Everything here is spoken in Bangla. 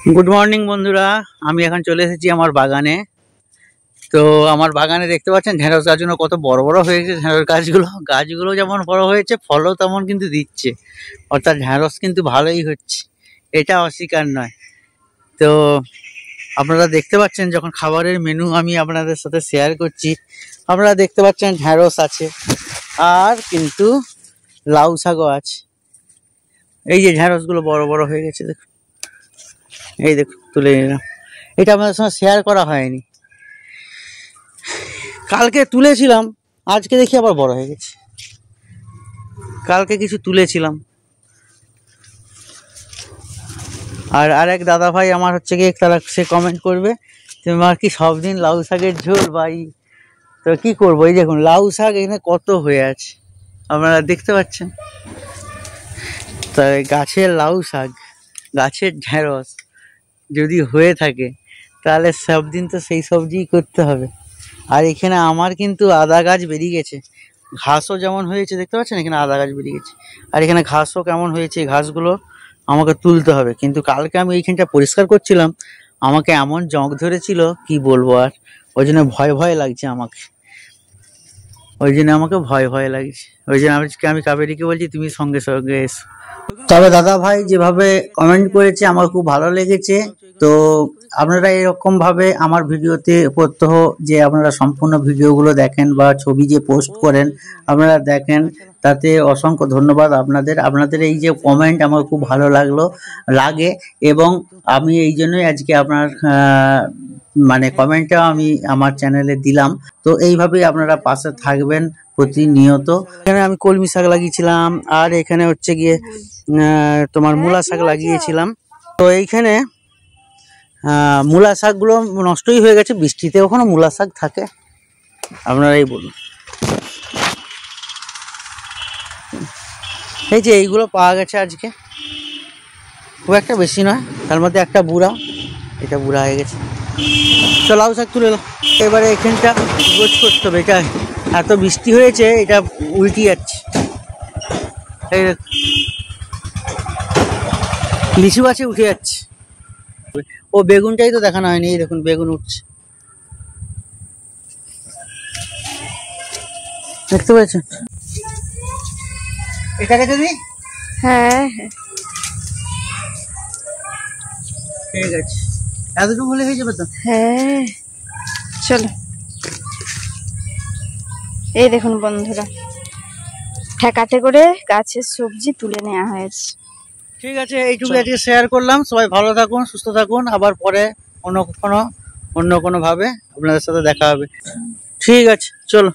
गुड मर्निंग बंधुरा আমি এখন চলে এসেছি আমার বাগানে। তো আমার বাগানে দেখতে পাচ্ছেন ঢেঁড়স গাছগুলো কত বড় বড় হয়েছে। ঢেঁড়স গাছগুলো যেমন বড় হয়েছে ফলও তেমন কিন্তু দিচ্ছে, অর্থাৎ ঢেঁড়স কিন্তু ভালোই হচ্ছে, এটা অস্বীকার নয়। তো আপনারা দেখতে পাচ্ছেন যখন খাবারের মেনু আমি আপনাদের সাথে শেয়ার করছি, আপনারা দেখতে পাচ্ছেন ঢেঁড়স আছে আর কিন্তু লাউ শাকও আছে। এই যে ঢেঁড়সগুলো বড় বড় হয়ে গেছে দেখুন, এই দেখুন তুলে নিলাম। এটা আমাদের সঙ্গে শেয়ার করা হয়নি, কালকে তুলেছিলাম, আজকে দেখি আবার বড় হয়ে গেছে। কালকে কিছু তুলেছিলাম। আর আরেক দাদা ভাই আমার হচ্ছে গিয়ে তারা সে কমেন্ট করবে তোমার কি সব দিন লাউ শাকের ঝোল ভাই। তো কি করবো, এই দেখুন লাউ শাক এখানে কত হয়ে আছে আপনারা দেখতে পাচ্ছেন। তাই গাছের লাউ শাক, গাছের ঢেঁড়স যদি হয়ে থাকে তাহলে সব দিন তো সেই সবজিই করতে হবে। আর এখানে আমার কিন্তু আদা গাছ বেরিয়ে গেছে, ঘাসও যেমন হয়েছে দেখতে পাচ্ছেন, এখানে আদা গাছ বেরিয়ে গেছে। আর এখানে ঘাসও কেমন হয়েছে, এই ঘাসগুলো আমাকে তুলতে হবে। কিন্তু কালকে আমি এইখানটা পরিষ্কার করছিলাম, আমাকে এমন জঁক ধরেছিল কি বলবো। আর ওই জন্য ভয় ভয় লাগছে আমাকে, আমাকে ভয় ভয় লাগছে। ওই জন্য আমি কাবেরীকে বলছি তুমি সঙ্গে সঙ্গে এসো। তবে দাদা ভাই যেভাবে কমেন্ট করেছে আমার খুব ভালো লেগেছে। তো আপনারা এরকম ভাবে আমার ভিডিওতে প্রত্যহ যে আপনারা সম্পূর্ণ ভিডিওগুলো দেখেন বা ছবি যে পোস্ট করেন আপনারা দেখেন, তাতে অসংখ্য ধন্যবাদ আপনাদের। আপনাদের এই যে কমেন্ট আমার খুব ভালো লাগে এবং আমি এই জন্যই আজকে আপনার মানে কমেন্টটা আমি আমার চ্যানেলে দিলাম। তো এইভাবেই আপনারা পাশে থাকবেন প্রতিনিয়ত। এখানে আমি কলমি শাক লাগিয়েছিলাম আর এখানে হচ্ছে গিয়ে তোমার মূলা শাক লাগিয়েছিলাম। তো এইখানে মূলা শাকগুলো নষ্টই হয়ে গেছে, বৃষ্টিতে ওখানে মূলা শাক থাকে আপনারাই বলুন। এই যে এইগুলো পাওয়া গেছে আজকে, খুব একটা বেশি নয়, তার মধ্যে একটা বুড়া, এটা বুড়া হয়ে গেছে। তো লাউ শাক তুলে এলাম, এবারে এখানটা গোছ করতে হবে। এটা এত বৃষ্টি হয়েছে এটা উল্টে যাচ্ছে। এই লিচু গাছে উঠে যাচ্ছে। ও বেগুনটাই তো দেখানো হয়নি, এই দেখুন বেগুন উঠছে, দেখতে পেয়েছেন? এটাকে যদি হ্যাঁ ঠিক আছে, এতটুকু হলে হয়ে যাবে তো। হ্যাঁ চলো, এই দেখুন বন্ধুরা ঠেকাতে করে গাছের সবজি তুলে নেওয়া হয়েছে। ঠিক আছে, এইটুকু আজকে শেয়ার করলাম। সবাই ভালো থাকুন, সুস্থ থাকুন, আবার পরে অন্য কোনো ভাবে আপনাদের সাথে দেখা হবে। ঠিক আছে, চলো।